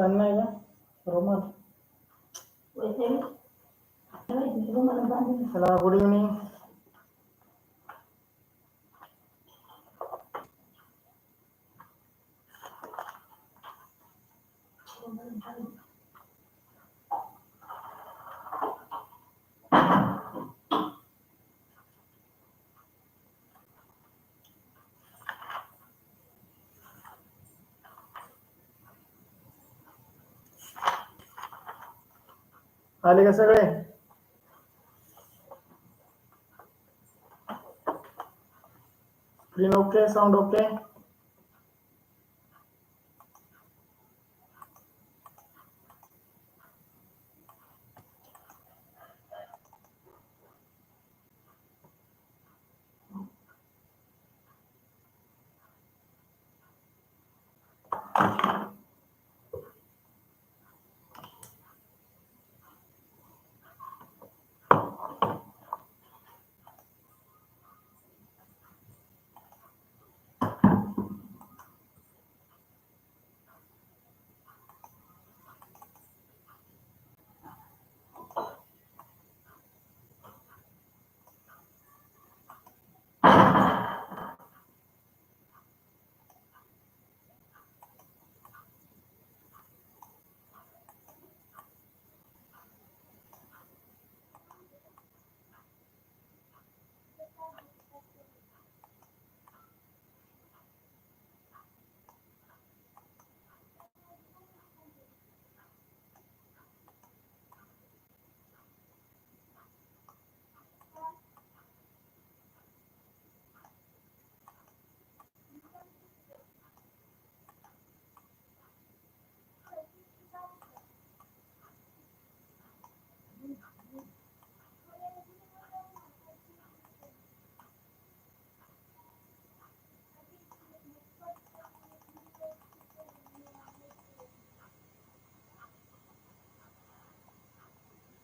Pen नाही का रुमाल. चला गुड इव्हनिंग. आले का सगळे? Screen okay, sound okay.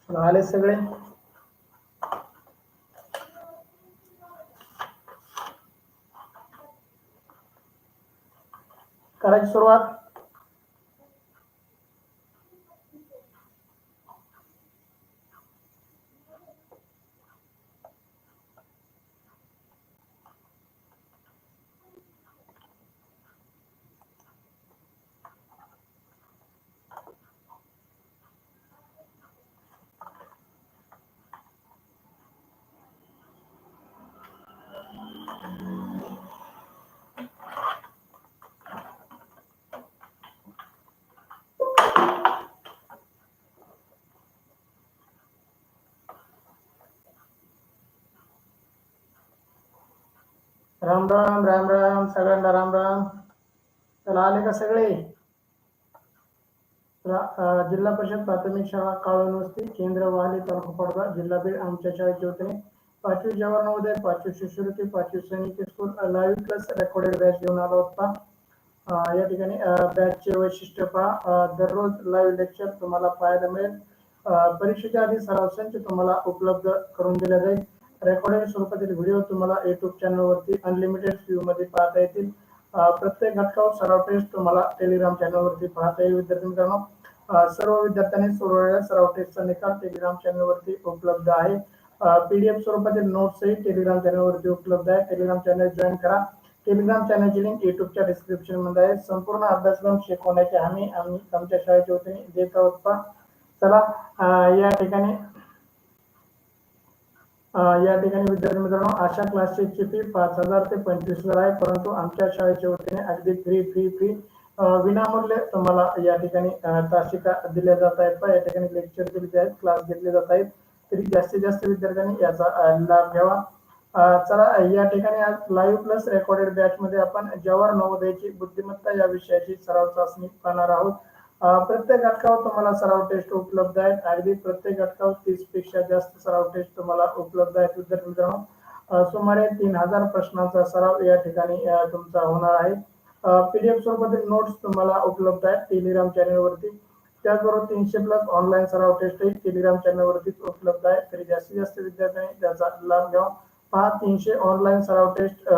आले सगळे? करायची सुरुवात. राम राम राम राम सगळ्यांना राम राम. चला आले का सगळे? जिल्हा परिषद प्राथमिक शाळा काळवणवस्ती, केंद्र वाहली, तालुका पडदा, जिल्हा बीड. आमच्या शाळेचे वतीने 5वी जवाहर नवोदय, 5वी शिष्यवृत्ती, 5वी सैनिक school live plus recorded batch घेऊन आला होता. या ठिकाणी बॅचचे वैशिष्ट्य पहा. दररोज लाईव्ह लेक्चर तुम्हाला पाहायला मिळेल. परीक्षेच्या आधी सराव संच तुम्हाला उपलब्ध करून दिला जाईल. रेकॉर्डेड स्वरूपातील व्हिडिओ तुम्हाला युट्यूब चॅनलवरती अनलिमिटेड व्ह्यू मध्ये पाहता येतील. प्रत्येक घटकावर सराव टेस्ट तुम्हाला टेलिग्राम चॅनलवरती पाहता येईल. विद्यार्थी मित्रांनो, सर्व विद्यार्थ्यांनी सोडवलेल्या सराव टेस्टचा निकाल टेलिग्राम चॅनलवरती उपलब्ध आहे. पीडीएफ स्वरूपातील नोट्सही टेलिग्राम चॅनलवरती उपलब्ध आहे. टेलिग्राम चॅनल जॉईन करा. टेलिग्राम चॅनलची लिंक युट्यूबच्या डिस्क्रिप्शन मध्ये आहे. संपूर्ण अभ्यासक्रम शिकवण्याची हमी आम्ही आमच्या शाळेच्या वतीने देत आहोत. चला या ठिकाणी विद्यार्थी मित्रांनो, अशा क्लासची फी 5,000 ते 25,000 आहे, परंतु आमच्या शाळेच्या वतीने अगदी फ्री विनामूल्य तुम्हाला या ठिकाणी तासिका दिल्या जात आहेत. या ठिकाणी लेक्चर दिले आहेत, क्लास घेतले जात आहेत. तरी जास्तीत जास्त विद्यार्थ्यांनी याचा लाभ घ्यावा. चला या ठिकाणी आज लाईव्ह प्लस रेकॉर्डेड बॅच मध्ये आपण जवाहर नवोदयची बुद्धिमत्ता या विषयाची सराव चाचणी पाहणार आहोत. प्रत्येक घटकावर तुम्हाला सराव टेस्ट उपलब्ध आहेत. अगदी प्रत्येक घटकावर 30 पेक्षा जास्त सराव टेस्ट तुम्हाला उपलब्ध आहेत. विद्यार्थी मित्रांनो, सुमारे 3000 प्रश्नांचा सराव या ठिकाणी तुमचा होणार आहे. पीडीएफ स्वरूपातील नोट्स तुम्हाला उपलब्ध आहेत टेलिग्राम चॅनलवरती. त्याचबरोबर 300 प्लस ऑनलाईन सराव टेस्टही टेलिग्राम चॅनलवरती उपलब्ध आहे. तरी जास्तीत जास्त विद्यार्थ्यांनी त्याचा लाभ घ्यावा. 300 ऑनलाईन सराव टेस्ट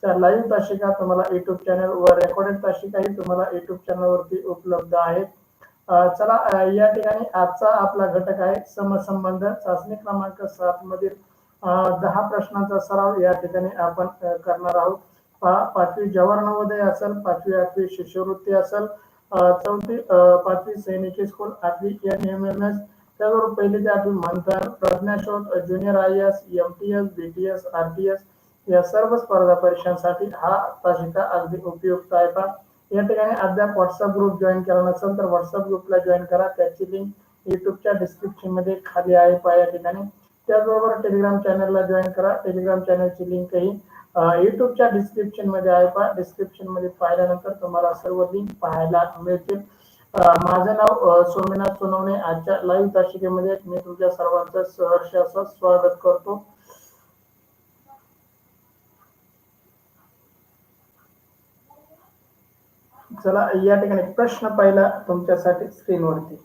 लाईव्ह तासिका तुम्हाला युट्यूब चॅनल व रेकॉर्डेड तासिकाही तुम्हाला युट्यूब चॅनलवरती उपलब्ध आहेत. चला या ठिकाणी आजचा आपला घटक आहे समसंबंध. चाचणी क्रमांक 7 मधील 10 प्रश्नांचा सराव या ठिकाणी आपण करणार आहोत. पाचवी जवाहर नवोदय असेल, 5वी 8वी शिष्यवृत्ती असेल, 4थी 5वी सैनिकी स्कूल, 8वी NMMS, त्याचबरोबर 1ली ते 8वी मंथन, प्रज्ञाशोध, junior IAS, MTS, BTS, RTS या सर्व स्पर्धा परीक्षांसाठी हा तासिका अगदी उपयुक्त आहे. पहा या ठिकाणी अद्याप व्हॉट्सअप ग्रुप जॉईन केला नसेल तर व्हॉट्सअप ग्रुपला जॉईन करा. त्याची लिंक युट्यूबच्या डिस्क्रिप्शन मध्ये खाली आहे पहा या ठिकाणी. त्याचबरोबर टेलिग्राम चॅनलला जॉईन करा. टेलिग्राम चॅनलची लिंक ही युट्यूबच्या डिस्क्रिप्शन मध्ये आहे पहा. डिस्क्रिप्शन मध्ये पाहिल्यानंतर तुम्हाला सर्व लिंक पाहायला मिळतील. माझं नाव सोमनाथ सोनवणे. आजच्या लाईव्ह तासिकेमध्ये मी तुमच्या सर्वांचं सहर्ष असं स्वागत करतो. चला या ठिकाणी प्रश्न पहिला तुमच्यासाठी स्क्रीनवरती.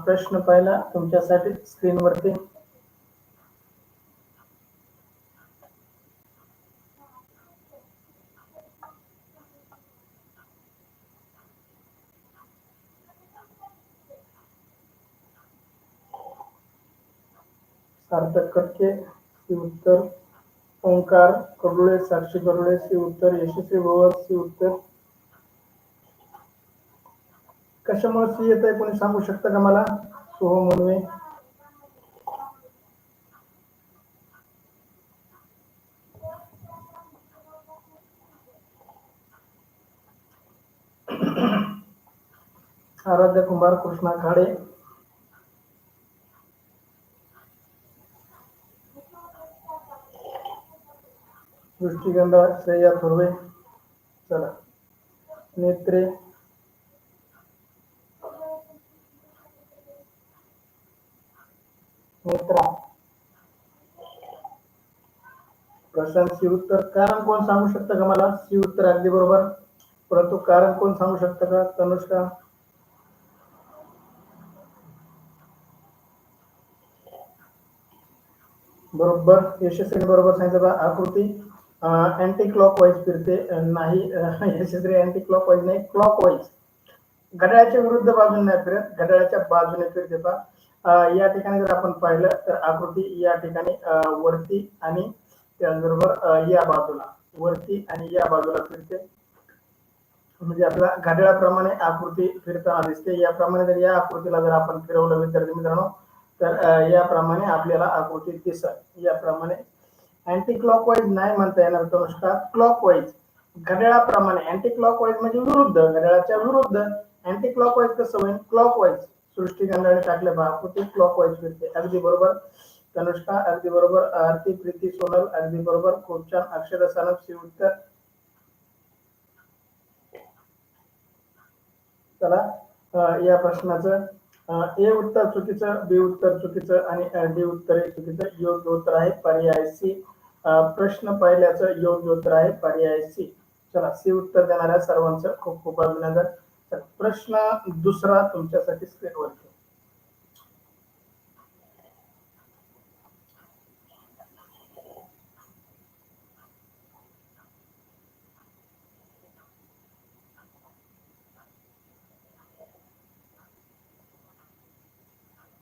प्रश्न पहिला तुमच्यासाठी स्क्रीनवरती. सार्थक कटके सी उत्तर, ओंकार करुळे, साक्षी करुळे सी उत्तर, यशस्वी भवर सी उत्तर. कशामुळे सी येत आहे कोणी सांगू शकतं का मला? सोहम मुनवे. आराध्य कुंभार, कृष्णा खाडे, दृष्टिगंधा श्रेया थोरवे. चला नेत्रे, नेत्रा, प्रशांत सी उत्तर. कारण कोण सांगू शकतं का मला? सी उत्तर अगदी बरोबर, परंतु कारण कोण सांगू शकतं का? तनुष्का. बरोबर, यशस्वी बरोबर सांगितलं बा. आकृती अँटी क्लॉकवाईज फिरते नाही. यशस्वी अँटी क्लॉकवाईज नाही, क्लॉकवाईज. घड्याळाच्या विरुद्ध बाजूने नाही फिरत, घड्याळाच्या बाजूने फिरते पहा. या ठिकाणी जर आपण पाहिलं तर आकृती या ठिकाणी वरती आणि त्याचबरोबर या बाजूला, वरती आणि या बाजूला फिरते. म्हणजे आपल्या घड्याळाप्रमाणे आकृती फिरताना दिसते. याप्रमाणे जर या आकृतीला जर आपण फिरवलं विद्यार्थी मित्रांनो तर याप्रमाणे आपल्याला आकृती दिसत. याप्रमाणे अँटी क्लॉकवाईज नाही म्हणता येणार तनुष्का, क्लॉकवाईज. घड्याळाप्रमाणे अँटी क्लॉकवाईज म्हणजे विरुद्ध, घड्याळाच्या विरुद्ध. अँटी क्लॉकवाईज कसं होईल? क्लॉकवाईज. सृष्टीगंधाने टाकले पहा, आकृती क्लॉकवाईज फिरते. अगदी बरोबर तनुष्का, अगदी बरोबर. आरती प्रीती सोनल, अगदी बरोबर. खूप छान. अक्षर सानप सी उत्तर. चला या प्रश्नाचं ए उत्तर चुकीचं, बी उत्तर चुकीचं आणि डी उत्तर हे चुकीचं. योग्य उत्तर आहे पर्याय सी. प्रश्न पहिल्याचं योग्य उत्तर आहे पर्याय सी. चला सी उत्तर देणाऱ्या सर्वांचं खूप खूप अभिनंदन. तर प्रश्न दुसरा तुमच्यासाठी स्क्रीनवरती.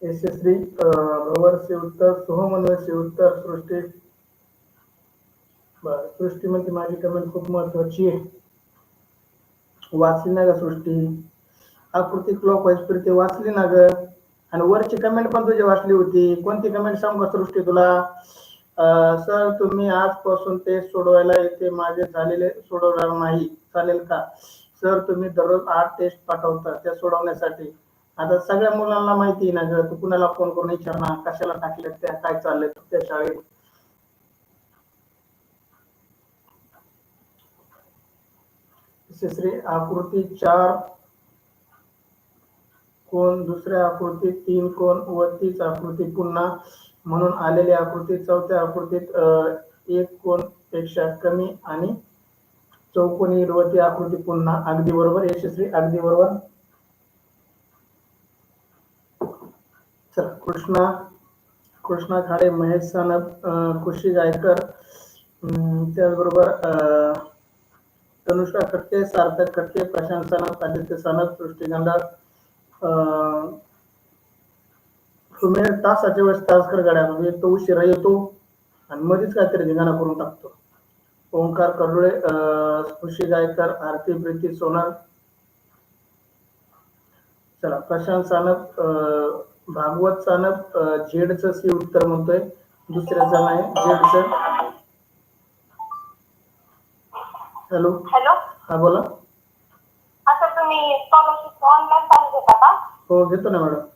यशस्वी भवर से उत्तर, सोहमन्वय से उत्तर, सृष्टी. बर, सृष्टी म्हणते माझी कमेंट खूप महत्वाची आहे. वाचली ना ग सृष्टी? आकृती क्लॉकवाईज फिरते वाचली ना ग? आणि वरची कमेंट पण तुझी वाचली होती. कोणती कमेंट सांगू का सृष्टी तुला? सर तुम्ही आजपासून टेस्ट सोडवायला येते, माझे झालेले सोडवणार नाही चालेल का? सर तुम्ही दररोज 8 टेस्ट पाठवता त्या सोडवण्यासाठी. आता सगळ्या मुलांना माहिती ना ग, तू कुणाला फोन करून विचारणार कशाला टाकले त्या, काय चाललंय त्या शाळेत. तिसरी आकृती 4 कोण, दुसऱ्या आकृतीत 3 कोण व तीच आकृती पुन्हा म्हणून आलेली आकृती. चौथ्या आकृतीत 1 कोण पेक्षा कमी आणि चौकोनी व ती आकृती पुन्हा. अगदी बरोबर यशस्वी, अगदी बरोबर. कृष्णा, कृष्णा खाडे, महेश सानप, खुशी गायकर, त्याचबरोबर तनुष्का कटके, सार्थक कटके, प्रशांत सानप, आदित्य सानप, सृष्टी गंधा, सुमेर तासाच्या वेळेस तासकर गाड्या म्हणजे तो उशिरा येतो आणि मध्येच काहीतरी धिंगाणा करून टाकतो. ओंकार कर्डुळे, खुशी गायकर, आरती प्रीती सोनार. चला प्रशांत सानप, भागवत सानप, झेडचं सी उत्तर म्हणतोय, दुसऱ्याचं नाही झेडचं. हॅलो हॅलो, हा बोला. आता तुम्ही स्कॉलरशिप ऑनलाईन चालू घेता का? हो घेतो ना मॅडम.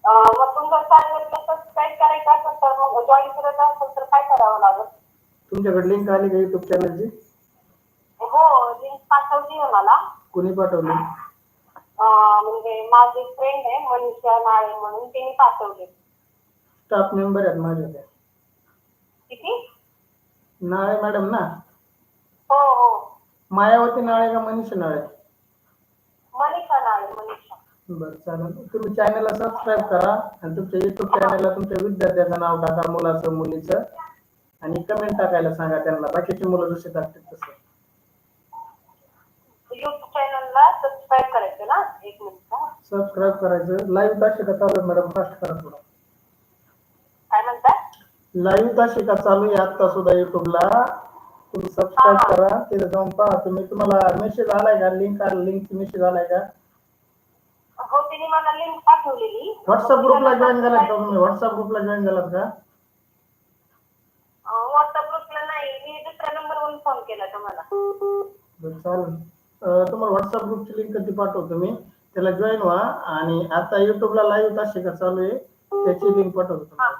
मग तुमचं चालू सबस्क्राईब करायचं असेल तर मग जॉईन करायचं असेल तर काय करावं लागेल? तुमच्याकडे लिंक आली का युट्यूब चॅनलची? हो, लिंक पाठवली आहे मला. कोणी पाठवली? म्हणजे माझी फ्रेंड आहे मनीषा नाळे म्हणून, तिने पाठवली. स्टाफ मेंबर आहेत माझ्या त्या. किती? नाळे मॅडम ना? हो हो, मायावती नाळे का मनीषा नाळे? मनीषा नाळे, मनीषा. बरं चालेल. तुम्ही चॅनलला सबस्क्राईब करा आणि तुमच्या युट्यूब चॅनलला तुमच्या विद्यार्थ्याचं नाव टाका, मुलाचं मुलीचं, आणि कमेंट टाकायला सांगा त्यांना, बाकीची मुलं जसे टाकतात तसं. युट्यूब चॅनलला सबस्क्राईब करायचं ना? एक मिनिट. सबस्क्राईब करायचं. लाईव्ह तासिका चालू आहे मॅडम, फास्ट करा थोडं. काय म्हणताय? लाईव्ह तासिका चालू आहे आता सुद्धा युट्यूबला. तुम्ही सबस्क्राईब करा, तिथे जाऊन पहा. तुम्हाला मेसेज आलाय का? लिंकची मेसेज आलाय का? हो, तिने मला लिंक पाठवलेली. व्हॉट्सअप ग्रुपला जॉईन झालात का तुम्ही? व्हॉट्सअप ग्रुपला जॉईन झालात का? व्हॉट्सअप ग्रुपला नाही, मी दुसऱ्या नंबरवरून फोन केला तुम्हाला. चालेल. तुम्हाला व्हॉट्सअप ग्रुपची लिंक ती पाठवतो मी, त्याला जॉईन व्हा. आणि आता युट्यूबला लाईव्ह तासिका चालू आहे, त्याची लिंक पाठवतो तुम्हाला.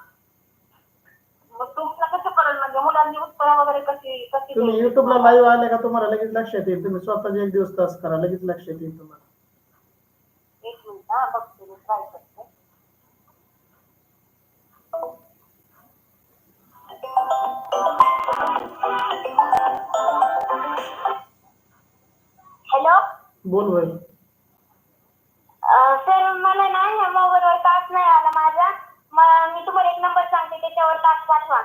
मग तुम्हाला कसं कळेल म्हणजे मुलांनी उत्तरं वगैरे कशी कशी? तुम्ही युट्यूबला लाईव्ह आले का तुम्हाला लगेच लक्षात येईल. तुम्ही स्वतःच एक दिवस तास करा, लगेच लक्षात येईल तुम्हाला. एक मिनिट, हा बघते मी, ट्राय करते. हॅलो, बोल भाई. सर मला ना ह्या मोबाईलवर तास नाही आला माझा. मी तुम्हाला एक नंबर सांगते, त्याच्यावर तास पाठवा.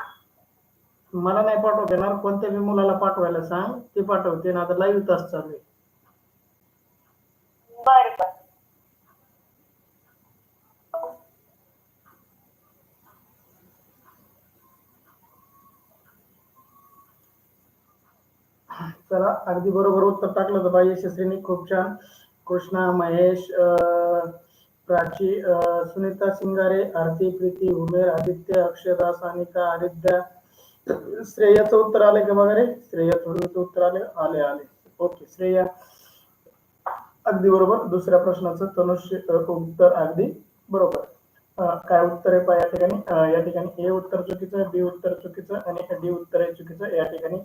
मला नाही पाठवता येणार, कोणत्या बी मुलाला पाठवायला सांग, ते पाठवते ना. आता लाईव्ह तास चालू आहे. बरं बरं. चला, अगदी बरोबर उत्तर टाकलं तर बाई यशस्वीनी, खूप छान. कृष्णा, महेश, प्राची, सुनीता सिंगारे, आरती प्रीती, उमेर, आदित्य, अक्षरा, सानिका, आदित्य. श्रेयाचं उत्तर आले का बघा रे? श्रेया थोडं उत्तर आले. आले आले. ओके श्रेया, अगदी बरोबर. दुसऱ्या प्रश्नाचं तनुष्य उत्तर अगदी बरोबर. काय उत्तर आहे पहा या ठिकाणी? या ठिकाणी ए उत्तर चुकीचं, बी उत्तर चुकीचं आणि डी उत्तर आहे चुकीचं. या ठिकाणी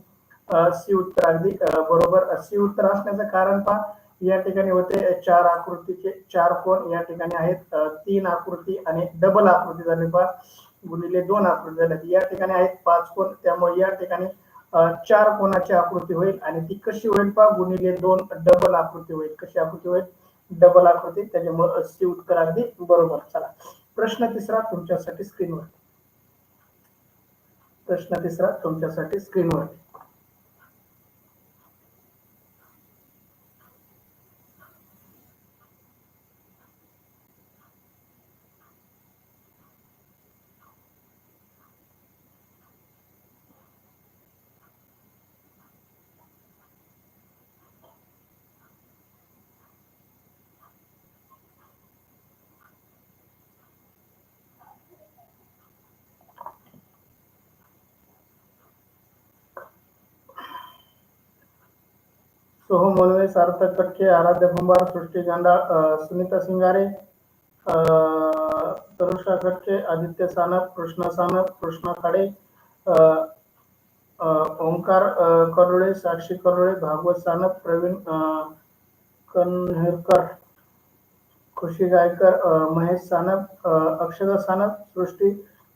सी उत्तर अगदी बरोबर. सी उत्तर असण्याचं कारण पहा, या ठिकाणी होते 4 आकृतीचे 4 कोण या ठिकाणी आहेत. 3 आकृती आणि डबल आकृती झाली पहा, गुणिले 2 आकृती झाल्या. या ठिकाणी आहेत 5 कोण, त्यामुळे या ठिकाणी 4 कोणाची आकृती होईल. आणि ती कशी होईल पहा? गुणिले 2 डबल आकृती होईल. कशी आकृती होईल? डबल आकृती. त्याच्यामुळे सी उत्तर अगदी बरोबर. चला, प्रश्न तिसरा तुमच्यासाठी स्क्रीनवर. प्रश्न तिसरा तुमच्यासाठी स्क्रीनवर. सोहम मोलवे, सार्थक कटके, आराध्य कुंभार, सृष्टी गांडाळ, सुनीता सिंगारे, तनुषा कटके, आदित्य सानप, कृष्णा सानप, कृष्णा खाडे, ओंकार करोळे, साक्षी करोळे, भागवत सानप, प्रवीण कन्हेरकर, खुशी गायकर, महेश सानप, अक्षरा सानप, सृष्टी.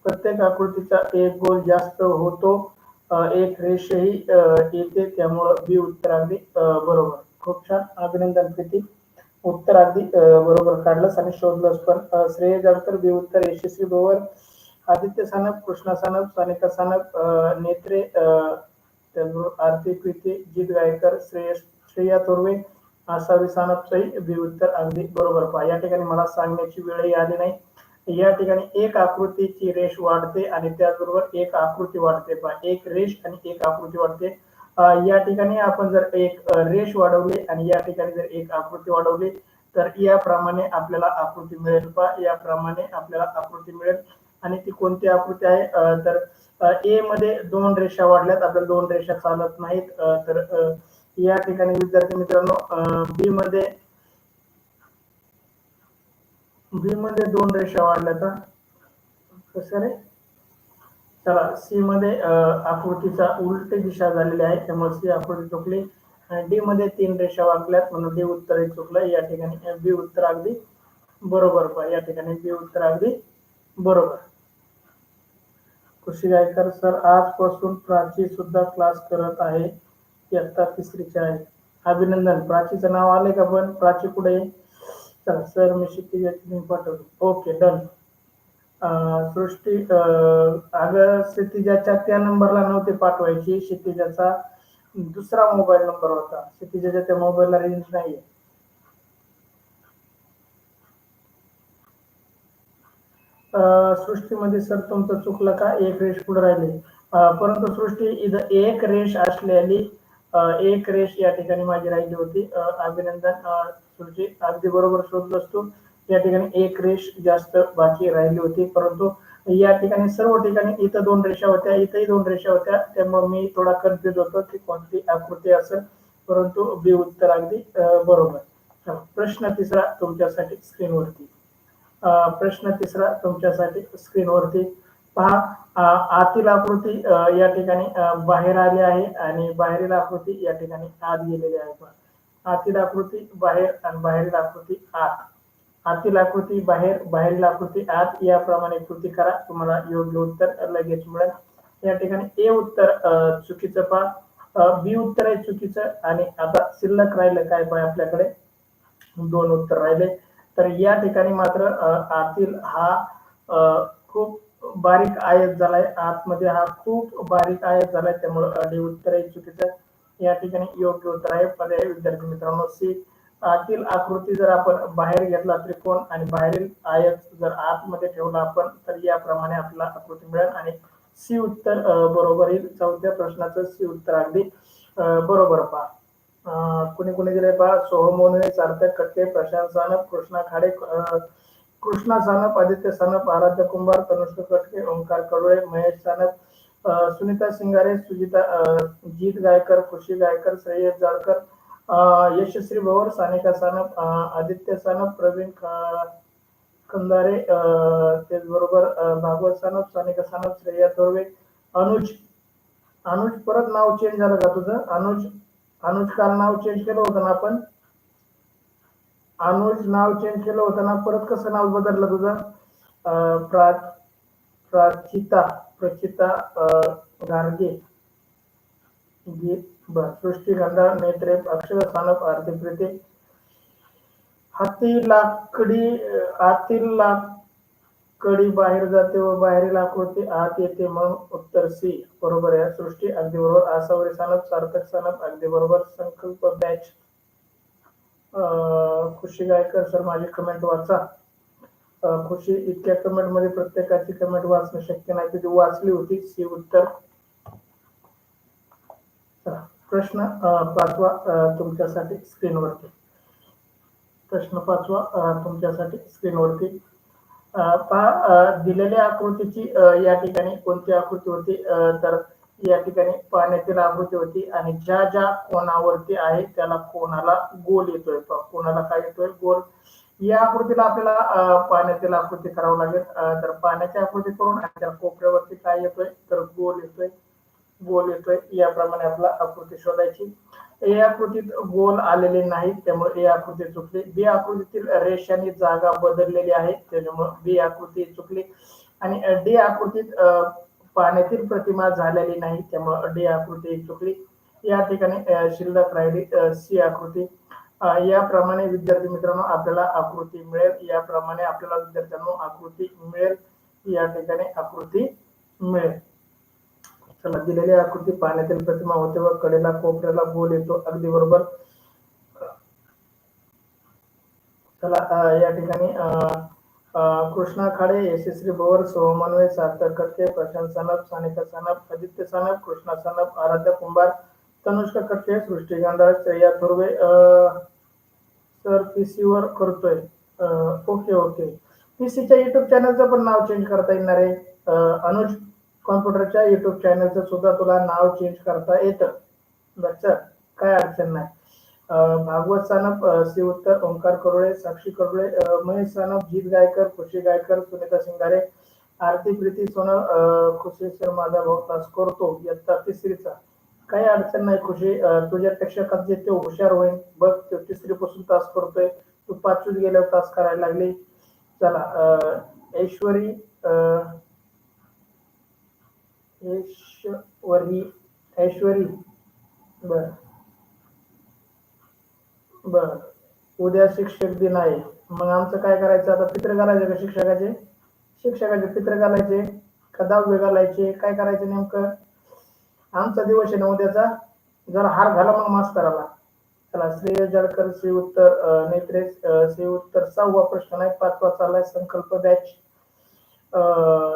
प्रत्येक आकृतीचा एक गोल जास्त होतो, एक रेषही येते, त्यामुळं बी उत्तर अगदी बरोबर. खूप छान, अभिनंदन प्रीती. उत्तर अगदी बरोबर काढलंस आणि शोधलंस पण. श्रेय गावकर, बी उत्तर यशस्वी बरोबर. आदित्य सानप, कृष्णा सानप, सानिका सानप, नेत्रे, त्याचबरोबर आरती प्रीती, जीत गायकर, श्रेया थोरवे, असावी सानपचंही बी उत्तर अगदी बरोबर. पहा या ठिकाणी मला सांगण्याची वेळही आली नाही. या ठिकाणी एक आकृतीची रेष वाढते आणि त्याचबरोबर एक आकृती वाढते. पहा एक रेष आणि एक आकृती वाढते. या ठिकाणी आपण जर एक रेष वाढवली आणि या ठिकाणी जर एक आकृती वाढवली तर याप्रमाणे आपल्याला आकृती मिळेल. पहा याप्रमाणे आपल्याला आकृती मिळेल आणि ती कोणती आकृती आहे तर ए मध्ये 2 रेषा वाढल्यात, आपल्याला 2 रेषा चालत नाहीत. तर या ठिकाणी विद्यार्थी मित्रांनो बी मध्ये 2 रेषा वाढल्यात. कसं रे? चला सी मध्ये आकृतीचा उलटी दिशा झालेली आहे त्यामुळे सी आकृती चुकली. डी मध्ये 3 रेषा वाढल्यात म्हणून डी उत्तर चुकलं. या ठिकाणी बी उत्तर अगदी बरोबर. पहा या ठिकाणी बी उत्तर अगदी बरोबर. खुशी गायकर सर आजपासून प्राची सुद्धा क्लास करत आहे, इयत्ता 3रीची आहे. अभिनंदन. प्राचीचं नाव आले का? पण प्राची कुठे आहे? चला सर मी क्षितिजाची लिंक पाठवतो. Okay done. सृष्टी अगं क्षितिजाच्या त्या नंबरला नव्हते पाठवायची, क्षितिजाचा दुसरा मोबाईल नंबर होता. क्षितिजाच्या त्या मोबाईलला रेंज नाहीये. सृष्टीमध्ये सर तुमचं चुकलं का? एक रेष पुढे राहिली. परंतु सृष्टी इथं एक रेष असलेली एक रेष या ठिकाणी माझी राहिली होती. अभिनंदन सृष्टी अगदी बरोबर शोधलंस तू. या ठिकाणी एक रेष जास्त बाकी राहिली होती परंतु या ठिकाणी सर्व ठिकाणी इथं 2 रेषा होत्या, इथंही 2 रेषा होत्या. त्यामुळे मी थोडा कन्फ्युज होतो की कोणती आकृती असेल, परंतु बी उत्तर अगदी बरोबर. प्रश्न तिसरा तुमच्यासाठी स्क्रीनवरती. प्रश्न तिसरा तुमच्यासाठी स्क्रीनवरती पहा. आतील आकृती या ठिकाणी बाहेर आली आहे आणि बाहेरील आकृती या ठिकाणी आत गेलेली आहे. पहा आतील आकृती बाहेर आणि बाहेरील आकृती आत. आतील आकृती बाहेर, बाहेरील आकृती आत याप्रमाणे कृती करा, तुम्हाला योग्य उत्तर लगेच मिळेल. या ठिकाणी ए उत्तर चुकीचं. पहा बी उत्तर आहे चुकीचं आणि आता शिल्लक राहिलं काय? पहा आपल्याकडे 2 उत्तर राहिले. तर या ठिकाणी मात्र आतील हा खूप बारीक आयत झालाय, आतमध्ये हा खूप बारीक आयत झालाय त्यामुळे डी उत्तर आहे चुकीचं. या ठिकाणी योग्य उत्तर आहे पर्याय विद्यार्थी मित्रांनो सी. आतील आकृती जर आपण बाहेर घेतला त्रिकोण आणि बाहेरील आयत जर आतमध्ये ठेवला आपण तर याप्रमाणे आपल्याला आकृती मिळेल आणि सी उत्तर बरोबर येईल. 4थ्या प्रश्नाचं सी उत्तर अगदी बरोबर. पहा कुणी कुणी दिले पहा. सोहम मोने, सार्थक कटके, प्रशांत सानप, कृष्णा खाडे, कृष्णा सानप, आदित्य सानप, आराध्य कुंभार, तनुष्क कटके, ओंकार कडोळे, महेश सानप, सुनीता सिंगारे, सुजिता जीत गायकर, खुशी गायकर, श्रेयस जाळकर, यशश्री भवर, सानिका सानप, आदित्य सानप, प्रवीण खंदारे, त्याचबरोबर भागवत सानप, सानिका सानप, श्रेया थोरवे, अनुज. अनुज परत नाव चेंज झालं का तुझं? अनुज काल नाव चेंज केलं होतं ना आपण? अनुज नाव चेंज केलं होतं ना, परत कसं नाव बदललं तुझं? प्रचिता गार्गे, बर. सृष्टी गंधा, नेत्रे, अक्षर सानप, आरती प्रीती. आतील लाकडी बाहेर जाते व बाहेरील आकृती आत येते म्हणून उत्तर सी बरोबर आहे. सृष्टी अगदी बरोबर. आसावरी सानप, सार्थक सानप अगदी बरोबर. संकल्प बॅच, खुशी गायकर सर माझी कमेंट वाचा. खुशी इतक्या कमेंट मध्ये प्रत्येकाची कमेंट वाचणं शक्य नाही, तुझी वाचली होती. सी उत्तर. प्रश्न 5वा तुमच्यासाठी स्क्रीनवरती. प्रश्न 5वा तुमच्यासाठी स्क्रीनवरती. पहा दिलेल्या आकृतीची या ठिकाणी कोणती आकृती होती तर या ठिकाणी पाण्यातील आकृती होती आणि ज्या ज्या कोणावरती आहे त्याला कोणाला गोल येतोय. कोणाला काय येतोय? गोल. या आकृतीला आपल्याला पाण्यातील आकृती करावं लागेल. तर पाण्याची आकृती करून त्या कोपऱ्यावरती काय येतोय तर गोल येतोय. गोल येतोय. याप्रमाणे आपला आकृती शोधायची. ए आकृतीत गोल आलेले नाही त्यामुळे ए आकृती चुकली. बी आकृतीतील रेषांनी जागा बदललेली आहे त्याच्यामुळे बी आकृती चुकली आणि डी आकृतीत पाण्यातील प्रतिमा झालेली नाही त्यामुळे डी आकृती चुकली. या ठिकाणी शिल्लक राहिली सी आकृती. याप्रमाणे विद्यार्थी मित्रांनो आपल्याला आकृती मिळेल. याप्रमाणे आपल्याला विद्यार्थ्यांनो आकृती मिळेल. या ठिकाणी आकृती मिळेल. चला दिलेली आकृती पाण्यातील प्रतिमा होते व कडेला कोपऱ्याला गोल येतो. अगदी बरोबर. चला या ठिकाणी कृष्णा खाडे, यशस्वी भोवर, सोमन्वय, सार्थक कटके, प्रशांत सानप, सानिका सानप, आदित्य सानप, कृष्णा सानप, आराध्य कुंभार, तनुष्का कटके, सृष्टी गांडाळ, श्रेया थोरवे. सर पीसी वर करतोय. Okay okay. पीसीच्या युट्यूब चॅनलचं पण नाव चेंज करता येणार आहे. अनुज कॉम्प्युटरच्या युट्यूब चॅनलचं सुद्धा तुला नाव चेंज करता येतं. बच्चा काय अडचण नाही. भागवत सानप, सी उत्तर, ओंकार करोळे, साक्षी करोळे, महेश सानप, जीत गायकर, खुशी गायकर, सुनीता सिंगारे, आरती प्रीती सोनल, खुशी सर माझा भाऊ तास करतो इयत्ता तिसरीचा. काही अडचण नाही खुशी. तुझ्यापेक्षा कधी ते हुशार होईल बघ. तो तिसरी पासून तास करतोय, तू पाचवीत गेल्यावर तास करायला लागली. चला ऐश्वरी, ऐश्वरी ऐश्वरी बर बर. उद्या शिक्षक दिन आहे, मग आमचं काय करायचं आता? पित्र घालायचे का शिक्षकाचे? शिक्षकाचे पित्र घालायचे का दहावे घालायचे? काय करायचं नेमकं? आमचा दिवस आहे ना उद्याचा, जरा हार घाला मग मास्तराला. चला श्रेय जळकर, सी उत्तर, नेत्रे, सी उत्तर 6वा प्रश्न नाही, 5वा चाललाय. संकल्प बॅच,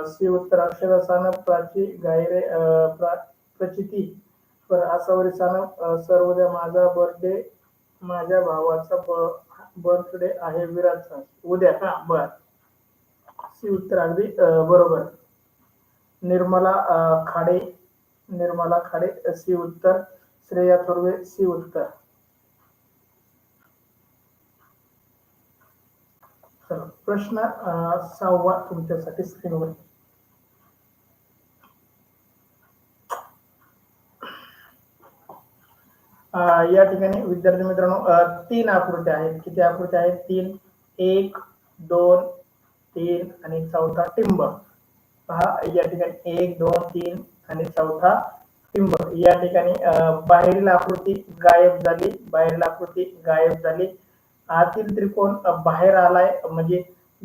सी उत्तर, अक्षरा सानप, प्राची गायरे, प्रचिती, आसावरी सानप. सर उद्या माझा बर्थडे, माझ्या भावाचा बर्थडे आहे विराटचा. उद्या का? बर. सी उत्तर अगदी बरोबर. निर्मला खाडे, निर्मला खाडे, सी उत्तर. श्रेया थोरवे, सी उत्तर. चला प्रश्न 6वा तुमच्यासाठी स्क्रीनवर. या ठिकाणी विद्यार्थी मित्रांनो 3 आकृत्या आहेत. किती आकृत्या आहेत? 3. 1, 2, 3 आणि चौथा टिंब. पहा या ठिकाणी 1, 2, 3 आणि चौथा टिंब. या ठिकाणी बाहेरील आकृती गायब झाली, बाहेरील आकृती गायब झाली. आतील त्रिकोण बाहेर आलाय, म्हणजे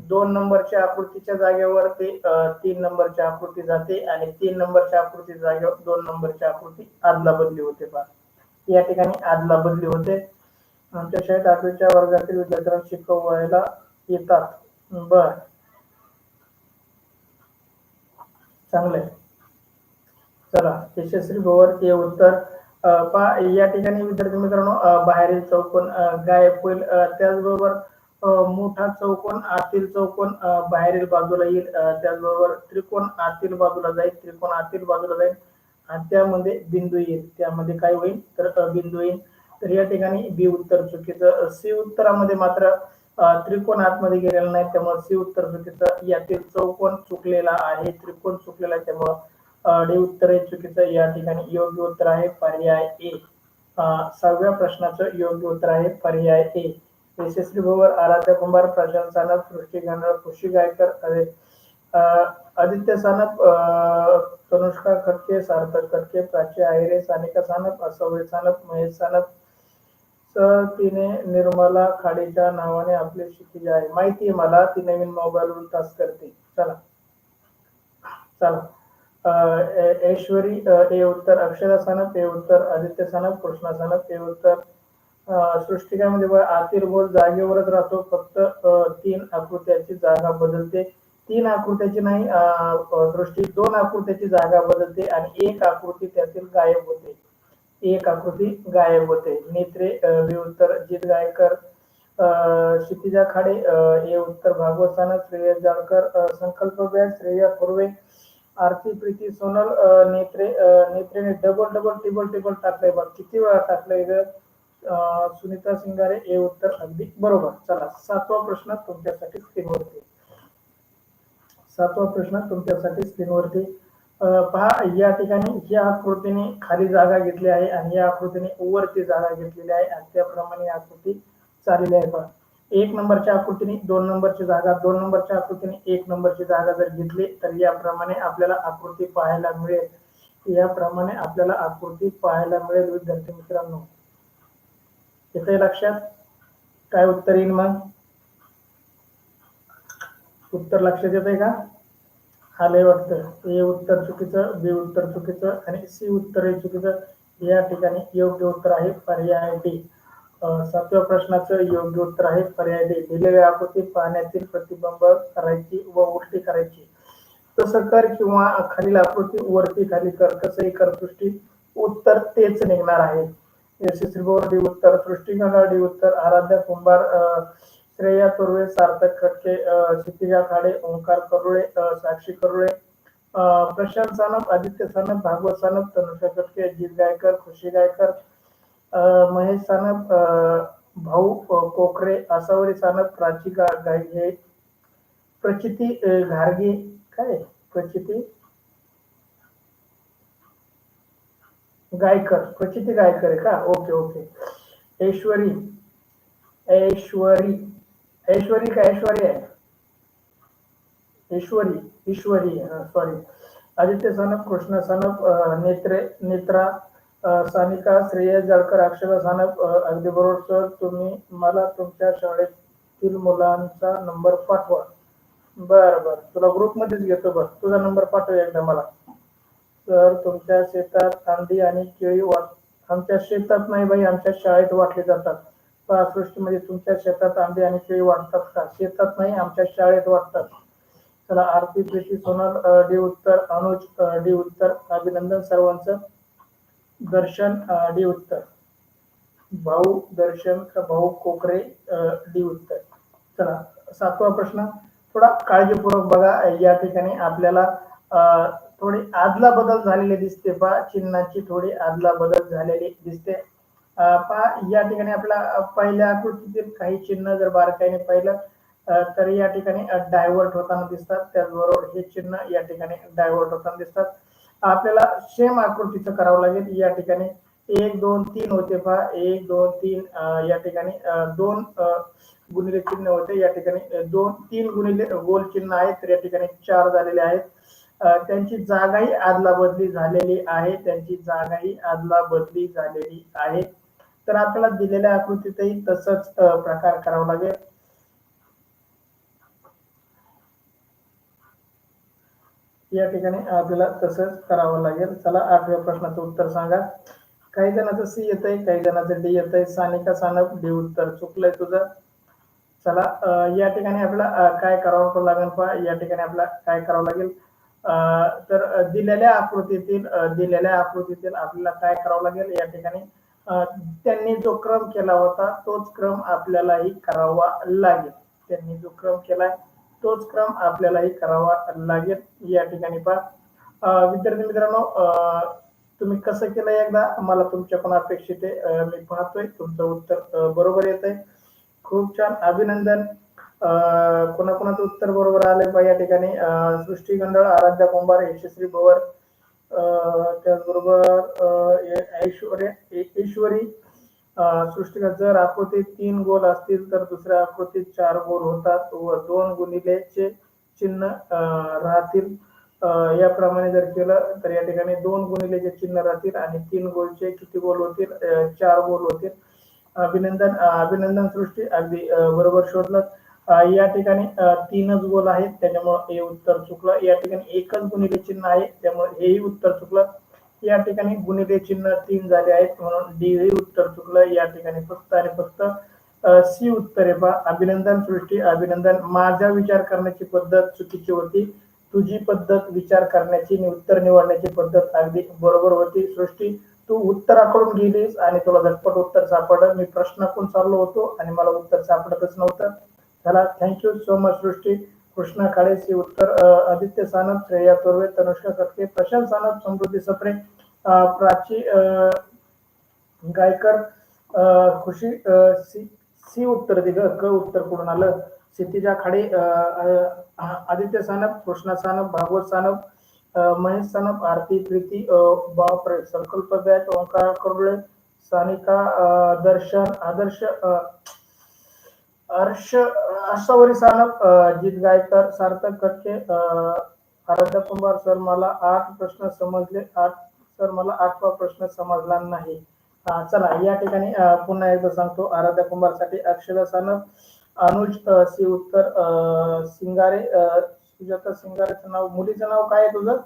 2 नंबरच्या आकृतीच्या जागेवर ते 3 नंबरच्या आकृती जाते आणि 3 नंबरच्या आकृती जागेवर 2 नंबरच्या आकृती आदला बदली होते. पहा या ठिकाणी आदला बदली होते. आमच्या शाळेत 8वीच्या वर्गातील विद्यार्थ्यांना शिकवायला येतात. बर, चांगलंय. चला यशस्वी भोवर, हे उत्तर. पहा या ठिकाणी विद्यार्थी मित्रांनो बाहेरील चौकोन गायब होईल. त्याचबरोबर मोठा चौकोन आतील चौकोन बाहेरील बाजूला येईल. त्याचबरोबर त्रिकोण आतील बाजूला जाईल, त्रिकोण आतील बाजूला जाईल आणि त्यामध्ये बिंदू येईल. त्यामध्ये काय होईल? तर बिंदू येईल. तर या ठिकाणी बी उत्तर चुकीचं. सी उत्तरामध्ये मात्र त्रिकोण आतमध्ये गेलेला नाही, त्यामुळे सी उत्तर चुकीचं. यातील चौकोन चुकलेला आहे, त्रिकोण चुकलेला आहे, त्यामुळे डी उत्तर आहे चुकीचं. या ठिकाणी योग्य उत्तर आहे पर्याय ए. 6व्या प्रश्नाचं योग्य उत्तर आहे पर्याय ए. यशस्वी भोवर, आराध्य कुंभार, प्रशांत सानप, सृष्टी गांडाळ, खुशी गायकर, आदित्य सानप, तनुष्का खटके, सार्थक खटके, प्राची आहिरे, सानिका सानप, असवय सानप, महेश सानप. सर तिने निर्मला खाडेच्या नावाने आपले क्षितिज आहे. माहिती आहे मला, ती नवीन मोबाईलवरून तास करते. चला चला ऐश्वरी ए उत्तर, अक्षरा सानप ए उत्तर, आदित्य सानप, कृष्णा सानप ए उत्तर. सृष्टिकामध्ये आतील गोल जागेवरच राहतो, फक्त 3 आकृत्याची जागा बदलते. 3 आकृत्याची नाही सृष्टी, 2 आकृत्याची जागा बदलते आणि 1 आकृती त्यातील गायब होते. 1 आकृती गायब होते. नेत्रे बी उत्तर, जीत गायकर, क्षितिजा खाडे हे उत्तर, भागवत सानप, श्रेय जाळकर, संकल्प बॅग, श्रेया थोरवे, आरती प्रीती सोनल, नेत्रेने डबल डबल टिबल टिबल टाकलंय बघ. किती वेळा टाकलंय ग? सुनीता सिंगारे हे उत्तर अगदी बरोबर. चला 7वा प्रश्न तुमच्यासाठी स्क्रीनवरती. 7वा प्रश्न तुमच्यासाठी स्क्रीनवरती. पहा या ठिकाणी या आकृतीने खाली जागा घेतली आहे आणि या आकृतीने वरती जागा घेतलेली आहे आणि त्याप्रमाणे आकृती चाललेली आहे. पहा 1 नंबरच्या आकृतीने 2 नंबरची जागा, 2 नंबरच्या आकृतीने 1 नंबरची जागा जर घेतली तर याप्रमाणे आपल्याला आकृती पाहायला मिळेल. याप्रमाणे आपल्याला आकृती पाहायला मिळेल विद्यार्थी मित्रांनो. येतंय लक्षात? काय उत्तर येईल मग? उत्तर लक्षात येतंय का? आलंय वाटतं. ए उत्तर चुकीचं, बी उत्तर चुकीचं आणि सी उत्तर हे चुकीचं. या ठिकाणी योग्य उत्तर आहे पर्याय डी. सातव्या प्रश्नाचं योग्य उत्तर आहे पर्याय डी. दिलेल्या आकृती पाण्यातील प्रतिबिंब करायची व उलटी करायची. तसं कर किंवा खालील आकृती वरती खाली कर, कसंही कर सृष्टी. उत्तर तेच निघणार आहे. यशस्वी बोर डी उत्तर, सृष्टी गंगा डी उत्तर, आराध्या कुंभार, श्रेया तुर्वे, सार्थक खटके, क्षितिजा खाडे, ओंकार करुळे, साक्षी करुळे, प्रशांत सानप, आदित्य सानप, भागवत सानप, तनुषा खटके, अजित गायकर, खुशी गायकर, महेश सानप, भाऊ कोकरे, आसावरी सानप, प्राची गायघे, प्रचिती घारगे, काय प्रचिती गायकर, प्रचिती गायकर आहे का? Okay okay. ऐश्वरी, ऐश्वरी, ऐश्वरी का ऐश्वरी आहे? ईश्वरी, ईश्वरी, सॉरी. आदित्य सानप, कृष्ण सानप, नेत्रा, सानिका, श्रेयस जळकर, अक्षरा सानप, अगदी बरोबर सर. तुम्ही मला तुमच्या शाळेतील मुलांचा नंबर पाठवा. बरं बरं, तुला ग्रुपमध्येच घेतो. बरं, तुझा नंबर पाठव एकदा मला. सर तुमच्या शेतात अंडी आणि केळी आमच्या शेतात नाही बाई, आमच्या शाळेत वाटले जातात. सृष्टीमध्ये तुमच्या शेतात अंडी आणि केळी वाटतात का? शेतात नाही, आमच्या शाळेत वाटतात. चला, आरती, प्रीती, सोनल डी उत्तर, अनुज डी उत्तर, अभिनंदन सर्वांचं. दर्शन डी उत्तर, भाऊ दर्शन का भाऊ कोकरे डी उत्तर. चला, सातवा प्रश्न थोडा काळजीपूर्वक बघा. या ठिकाणी आपल्याला थोडी आदला बदल झालेली दिसते पहा, चिन्हाची थोडी आदला बदल झालेली दिसते. पहा, या ठिकाणी आपल्या पहिल्या आकृतीतील काही चिन्ह जर बारकाईने पाहिलं तर या ठिकाणी डायव्हर्ट होताना दिसतात. त्याचबरोबर हे चिन्ह या ठिकाणी डायव्हर्ट होताना दिसतात. आपल्याला सेम आकृतीचं करावं लागेल. या ठिकाणी 1 2 3 होते पहा, 1 2 3, या ठिकाणी 2 गुणिले चिन्ह होते. या ठिकाणी 2 3 गुणिले गोल चिन्ह आहेत, तर या ठिकाणी 4 झालेले आहेत. त्यांची जागाही आदला बदली झालेली आहे, त्यांची जागाही आदला बदली झालेली आहे. तर आपल्याला दिलेल्या आकृतीतही तसंच प्रकार करावा लागेल. या ठिकाणी आपल्याला तसंच करावं लागेल. चला, 8व्या प्रश्नाचं उत्तर सांगा. काही जणांचं सी येत आहे, काही जणांचं डी येत आहे. सानिका सानप डी उत्तर, चुकलंय तुझं. चला, या ठिकाणी आपल्याला काय करावं लागेल पहा. या ठिकाणी आपल्याला काय करावं लागेल, तर दिलेल्या आकृतीतील आपल्याला काय करावं लागेल. या ठिकाणी त्यांनी जो क्रम केला होता तोच क्रम आपल्यालाही करावा लागेल. त्यांनी जो क्रम केलाय तोच क्रम आपल्यालाही करावा लागेल. या ठिकाणी पहा, विद्यार्थी मित्रांनो, तुम्ही कसं केलं एकदा मला तुमच्याकडून अपेक्षित आहे. मी पाहतोय तुमचं उत्तर बरोबर येत आहे. खूप छान, अभिनंदन. कोणाकोणाचं उत्तर बरोबर आलंय पहा. या ठिकाणी सृष्टी गंधळ, आराध्या कुंभार, यशस्वी भवर, त्याचबरोबर ईश्वरी, सृष्टीला जर आकृतीत 3 गोल असतील तर दुसऱ्या आकृतीत 4 गोल होतात व 2 गुणिलेचे चिन्ह राहतील. याप्रमाणे जर केलं तर या ठिकाणी 2 गुणिलेचे चिन्ह राहतील आणि 3 गोलचे किती गोल होतील? 4 गोल होतील. अभिनंदन, अभिनंदन सृष्टी, अगदी बरोबर शोधलं. या ठिकाणी 3च गोल आहेत, त्याच्यामुळे हे उत्तर चुकलं. या ठिकाणी 1च गुणिले चिन्ह आहे, त्यामुळे हेही उत्तर चुकलं. या ठिकाणी गुणिले चिन्ह 3 झाले आहेत, म्हणून डी हे उत्तर चुकलं. या ठिकाणी फक्त आणि फक्त सी उत्तर आहे पहा. अभिनंदन सृष्टी, अभिनंदन. माझा विचार करण्याची पद्धत चुकीची होती, तुझी पद्धत विचार करण्याची उत्तर निवडण्याची पद्धत अगदी बरोबर होती. सृष्टी, तू उत्तराकडून गेलीस आणि तुला झटपट उत्तर सापडलं. मी प्रश्नाकडून चाललो होतो आणि मला उत्तर सापडतच नव्हतं. चला, थँक्यू सो मच सृष्टी. कृष्णा काळेचे उत्तर, आदित्य सानप, श्रेया तोरवे, तनुष्का कटके, प्रशांत सानप, समृद्धी सप्रे, प्राची गायकर, खुशी सी उत्तर दिलं. क उत्तर कुठून आलं? क्षितिजा खाडे, आदित्य सानप, कृष्णा सानप, भागवत सानप, महेश सानप, आरती, प्रीती, बापरे, संकल्प बॅच, ओंकार करुळे, सानिका, दर्शन, आदर्श, हर्ष, आशावरी सानप, जित गायकर, सार्थक खटके, आराध्या कुंभार. सर मला 8 प्रश्न समजले. 8 सर मला 8वा प्रश्न समजला नाही. चला, या ठिकाणी पुन्हा एकदा सांगतो. आराध्या कुंभारसाठी अक्षरा सानप, अनुज सी उत्तर, सिंगारे, सुजाता सिंगारेचं नाव, मुलीचं नाव काय आहे तुझं?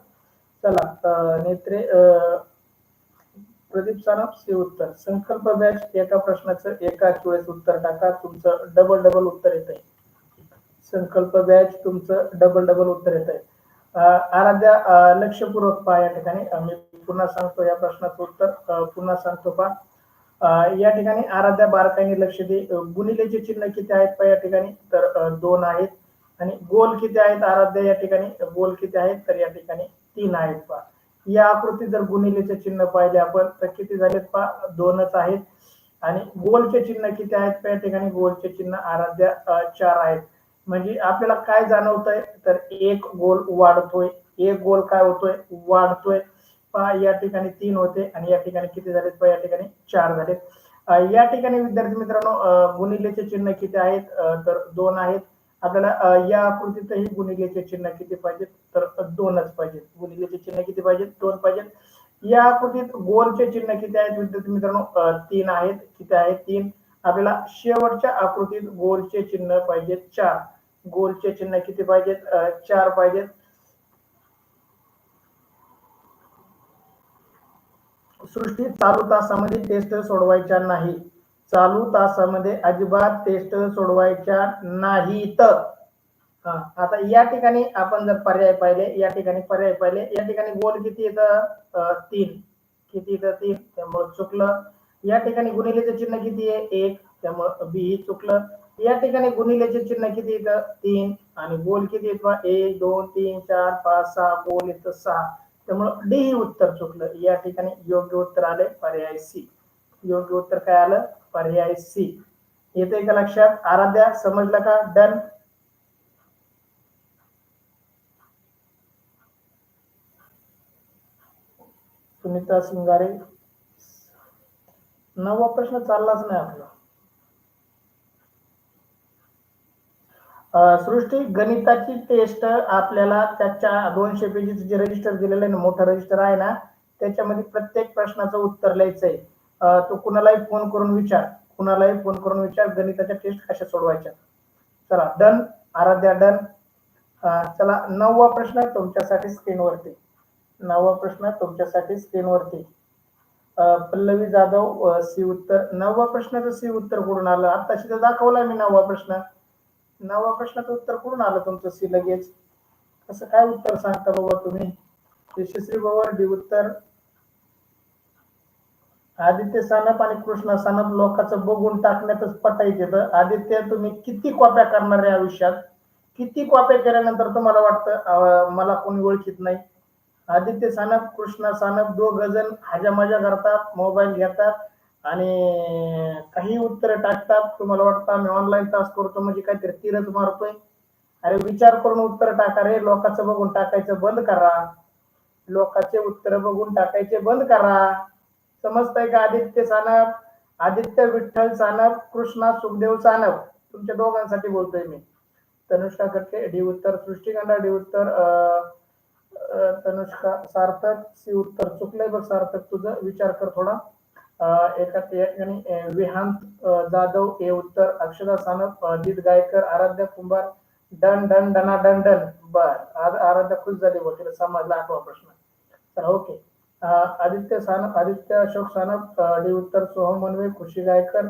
चला, नेत्रे प्रदीप सानप सी उत्तर. संकल्प बॅच एका प्रश्नाचं एकाच वेळेस उत्तर टाका, तुमचं डबल डबल उत्तर येत आहे. संकल्प बॅच तुमचं डबल डबल उत्तर येत आहे. आराध्या लक्षपूर्वक पहा या ठिकाणी. मी पुन्हा सांगतो या प्रश्नाचं उत्तर, पुन्हा सांगतो पहा. या ठिकाणी आराध्या बारकाईने लक्ष दे. गुणिलेचे चिन्ह किती आहेत पहा या ठिकाणी, तर 2 आहेत. आणि गोल किती आहेत आराध्या या ठिकाणी, गोल किती आहेत तर या ठिकाणी 3 आहेत पहा. या आकृतीत जर गुणिलेचे चिन्ह पाहिले आपण तर किती झालेत पहा, 2च आहेत. आणि गोलचे चिन्ह किती आहेत पहा या ठिकाणी, गोलचे चिन्ह आराध्या 4 आहेत. म्हणजे आपल्याला काय जाणवतंय तर एक गोल वाढतोय, एक गोल काय होतोय वाढतोय पहा. या ठिकाणी 3 होते आणि या ठिकाणी किती झालेत पहा, या ठिकाणी 4 झालेत. या ठिकाणी विद्यार्थी मित्रांनो गुणिलेचे चिन्ह किती आहेत तर 2 आहेत. आपल्याला या आकृतीतही गुणिलेचे चिन्ह किती पाहिजेत तर 2च पाहिजेत. गुणिलेचे चिन्ह किती पाहिजेत, 2 पाहिजेत. या आकृतीत गोलचे चिन्ह किती आहेत विद्यार्थी मित्रांनो, 3 आहेत. किती आहेत, 3. आपल्याला शेवटच्या आकृतीत गोलचे चिन्ह पाहिजेत 4. गोलचे चिन्ह किती पाहिजेत, 4 पाहिजेत. सृष्टी चालू तासामध्ये टेस्ट सोडवायच्या नाही. चालू तासामध्ये अजिबात टेस्ट सोडवायच्या नाहीत. आता या ठिकाणी आपण जर पर्याय पाहिले, या ठिकाणी पर्याय पाहिले, या ठिकाणी गोल किती येतं, 3. किती येतं, 3. त्यामुळे चुकलं. या ठिकाणी गुणिलेचे चिन्ह किती आहे, 1. त्यामुळे बी चुकलं. या ठिकाणी गुणिलेचे चिन्ह किती येतं, 3. आणि गोल किती येतं, 1 2 3 4 5 6. गोल येतं 6. त्यामुळे डी ही उत्तर चुकलं. या ठिकाणी योग्य उत्तर आले पर्याय सी. योग्य उत्तर काय आलं, पर्याय सी. येते का लक्षात आराध्या, समजलं का? डन. सुनीता सिंगारे, 9वा प्रश्न चाललाच नाही आपला. सृष्टी गणिताची टेस्ट आपल्याला त्याच्या 200 पेजेस जे रजिस्टर दिलेलं आहे ना, मोठं रजिस्टर आहे ना, त्याच्यामध्ये प्रत्येक प्रश्नाचं उत्तर लिहायचंय. तो कुणालाही फोन करून विचार, कुणालाही फोन करून विचार गणिताच्या टेस्ट कशा सोडवायच्या. चला डन आराध्या, डन. चला 9वा प्रश्न तुमच्यासाठी स्क्रीनवरती. 9वा प्रश्न तुमच्यासाठी स्क्रीनवरती. पल्लवी जाधव सी उत्तर. 9वा प्रश्नाचं सी उत्तर कुठून आलं, आताशी तर दाखवला मी 9वा प्रश्न. 9वा प्रश्नाचं उत्तर कुठून आलं तुमचं सी लगेच, कसं काय उत्तर सांगता बाबा तुम्ही. यशस्वी पवार डी उत्तर. आदित्य सानप आणि कृष्णा सानप लोकांचं बघून टाकण्यातच पटाईत येतं. आदित्य तुम्ही किती कॉप्या करणार आहे आयुष्यात, किती कॉप्या केल्यानंतर तुम्हाला वाटतं मला कोणी ओळखीत नाही. आदित्य सानप, कृष्णा सानप दोघ जण हाजा मजा करतात, मोबाईल घेतात आणि काही उत्तर टाकतात. तुम्हाला वाटतं आम्ही ऑनलाईन तास करतो म्हणजे काहीतरी तीरच मारतोय. अरे विचार करून उत्तर टाका रे, लोकांचं बघून टाकायचं बंद करा. लोकांचे उत्तर बघून टाकायचे बंद करा. समजतंय का? आदित्य सानप, आदित्य विठ्ठल सानप, कृष्णा सुखदेव सानप, तुमच्या दोघांसाठी बोलतोय मी. तनुष्का कटके डी उत्तर. सृष्टिकांडा डी उत्तर. तनुष्का सार्थक सी उत्तर चुकलंय बघ सार्थक तुझं, विचार कर थोडा. एका ठिकाणी विहांत जाधव ए उत्तर. अक्षरा सानप, अजित गायकर, आराध्या कुंभार. डन डन डना डन डन. बर आराध्या खुश झाली बघ, तिला समजला 8वा प्रश्न. चला ओके. आदित्य सानप, आदित्य अशोक सानप डी उत्तर. सोहम मनवे, खुशी गायकर,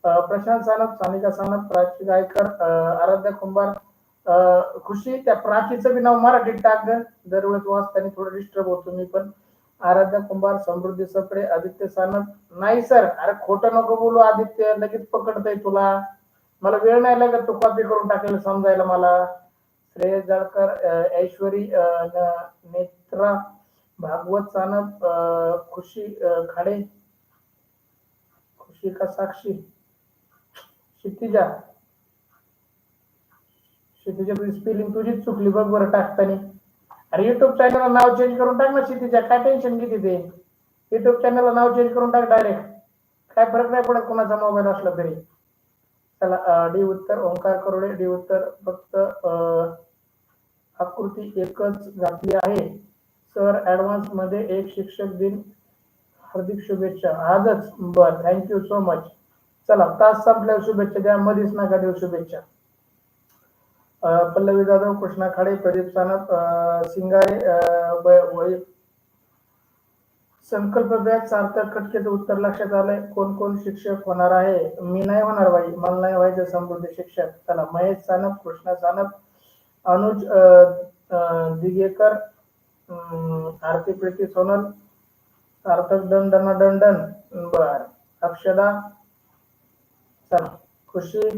प्रशांत सानप, सानिका सानप, प्राची गायकर, आराध्या कुंभार. खुशी त्या प्राचीचं बी नाव मराठीत टाक ग, दरवेळेस वाचताना थोडं डिस्टर्ब होतो मी पण. आराध्या कुंभार, समृद्धी सपडे, आदित्य सानप. नाही सर, अरे खोटं नको बोलू आदित्य, लगेच पकडतय तुला. मला वेळ नाही लागत तो कॉपी करून टाकलेलं समजायला मला. श्रेयस जळकर, ऐश्वरी नेत्रा, भागवत सानप, खुशी खाडे, खुशी का साक्षी, क्षितिजा. क्षितिजा तुझी स्पेलिंग तुझीच चुकली बघ बरं टाकताना. अरे युट्यूब चॅनलला नाव चेंज करून टाक ना क्षितिजा, काय टेन्शन घेते ते. युट्यूब चॅनलला नाव चेंज करून टाक डायरेक्ट, काय फरक नाही पडत कोणाचा मोबाईल असला तरी. चला डी उत्तर. ओंकार करोडे डी उत्तर. फक्त आकृती एकच घातली आहे सर. ऍडव्हान्स मध्ये एक शिक्षक दिन हार्दिक शुभेच्छा आजच. बर थँक्यू सो मच. चला तास संपल्यावर शुभेच्छा द्या, मध्येच नका देऊ शुभेच्छा. पल्लवी जाधव, कृष्णा खाडे, प्रदीप सानप, सिंगारे, संकल्प बॅच सार्थक खटकेचं उत्तर लक्षात आलंय. कोण कोण शिक्षक होणार आहे? मी नाही होणार बाई, मला नाही व्हायचं समृद्धी शिक्षक. चला, महेश सानप, कृष्णा सानप, अनुज दिगेकर, आरती प्रीती सोनल, सार्थक दंडन. बर, अक्षदा, चला, खुशी.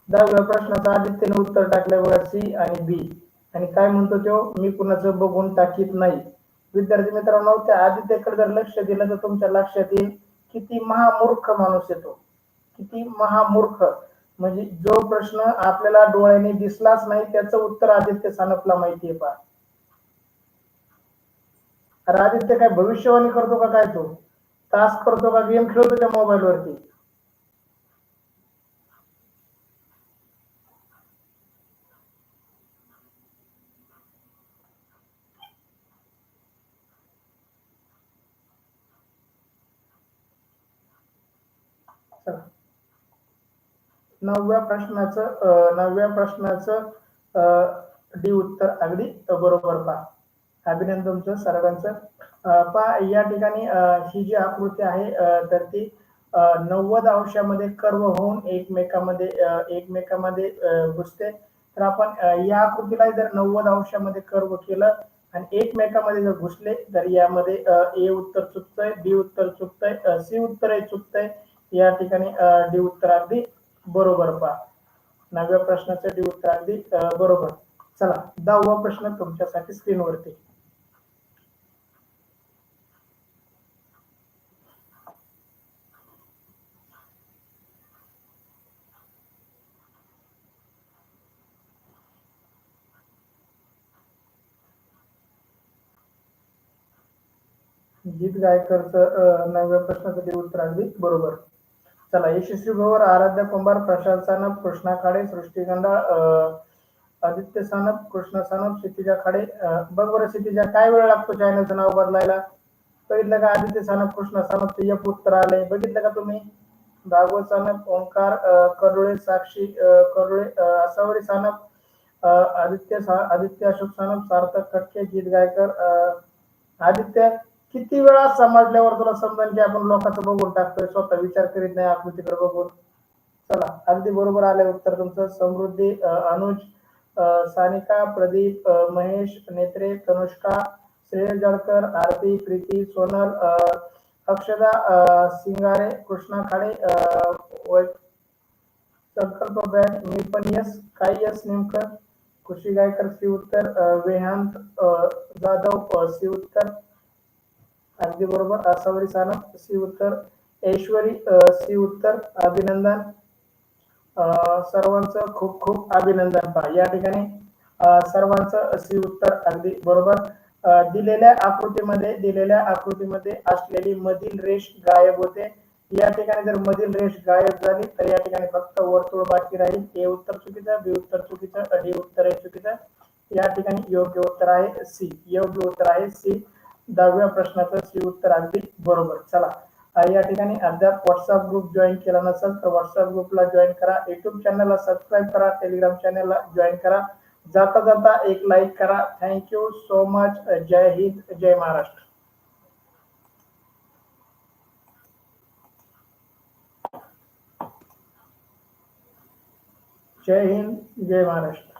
10व्या प्रश्नाचं आदित्यने उत्तर टाकलंय बघा, सी आणि बी. आणि काय म्हणतो तो, मी कुणाचं बघून टाकीत नाही. विद्यार्थी मित्रांनो, त्या आदित्यकडे जर लक्ष दिलं तर तुमच्या लक्षात येईल किती महामूर्ख माणूस येतो, किती महामूर्ख. म्हणजे जो प्रश्न आपल्याला डोळ्याने दिसलाच नाही त्याचं उत्तर आदित्य सानपला माहितीये पहा. अरे आदित्य काय भविष्यवाणी करतो का काय? तो तास करतो का गेम खेळतो त्या मोबाईल वरती? नवव्या प्रश्नाचं डी उत्तर अगदी बरोबर पहा. अभिनंदन तुमचं सर्वांचं. पहा या ठिकाणी ही जी आकृती आहे तर ती 90 अंशामध्ये कर्व होऊन एकमेकामध्ये घुसते. तर आपण या आकृतीला जर 90 अंशामध्ये कर्व केलं आणि एकमेकामध्ये जर घुसले तर यामध्ये ए उत्तर चुकतंय, बी उत्तर चुकतंय, सी उत्तरही चुकतंय. या ठिकाणी डी उत्तर अगदी बरोबर पहा. 9व्या प्रश्नाचं डी उत्तर अगदी बरोबर. चला, 10वा प्रश्न तुमच्यासाठी स्क्रीनवरती. जीत गायकरचं 9व्या प्रश्नाचं डी उत्तर अगदी बरोबर. चला, यशस्वी भवर, आराध्या कुंभार, प्रशांत सानप, कृष्णा खाडे, सृष्टी गंडाळ, आदित्य सानप, कृष्णा सानप, क्षितिजा खाडे. बघ बरं क्षितिजा, काय वेळ लागतो चॅनलचं नाव बदलायला? बघितलं का? आदित्य सानप, कृष्णा सानप एक उत्तर आलंय, बघितलं का तुम्ही? भागवत सानप, ओंकार करुळे, साक्षी करुळे, असावरी सानप, आदित्य अशोक सानप, सार्थक खटके, जीत गायकर. आदित्य, किती वेळा समजल्यावर तुला समजेल की आपण लोकांचं बघून टाकतोय, स्वतः विचार करीत नाही आकृतीकडे बघून. चला, अगदी बरोबर आलंय उत्तर तुमचं. समृद्धी, अनुज, सानिका, प्रदीप, महेश, नेत्रे, तनुष्का, श्रेय जळकर, आरती, प्रीती, सोनल, अक्षदा, सिंगारे, कृष्णा खाडे, संकल्प बॅच, मी पण यस. काय यस नेमकं? खुशी गायकर सी उत्तर, वेहांत जाधव सी उत्तर अगदी बरोबर. असावरी सानप सी उत्तर, ऐश्वरी सी उत्तर. अभिनंदन सर्वांचं, खूप खूप अभिनंदन. पहा या ठिकाणी सर्वांचं सी उत्तर अगदी बरोबर. दिलेल्या आकृतीमध्ये असलेली मधील रेष गायब होते. या ठिकाणी जर मधील रेष गायब झाली तर या ठिकाणी फक्त वर्तुळ बाकी राहील. ए उत्तर चुकीचं, बी उत्तर चुकीचं, डी उत्तर चुकीचं. या ठिकाणी योग्य उत्तर आहे सी. योग्य उत्तर आहे सी. 10व्या प्रश्नाचं सी उत्तर अगदी बरोबर. चला, या ठिकाणी अद्याप व्हॉट्सअप ग्रुप जॉईन केला नसेल तर व्हॉट्सअप ग्रुपला जॉईन करा, युट्यूब चॅनलला सबस्क्राईब करा, टेलिग्राम चॅनलला जॉईन करा. जाता जाता एक लाईक करा. Thank you so much. जय हिंद, जय महाराष्ट्र. जय हिंद, जय महाराष्ट्र.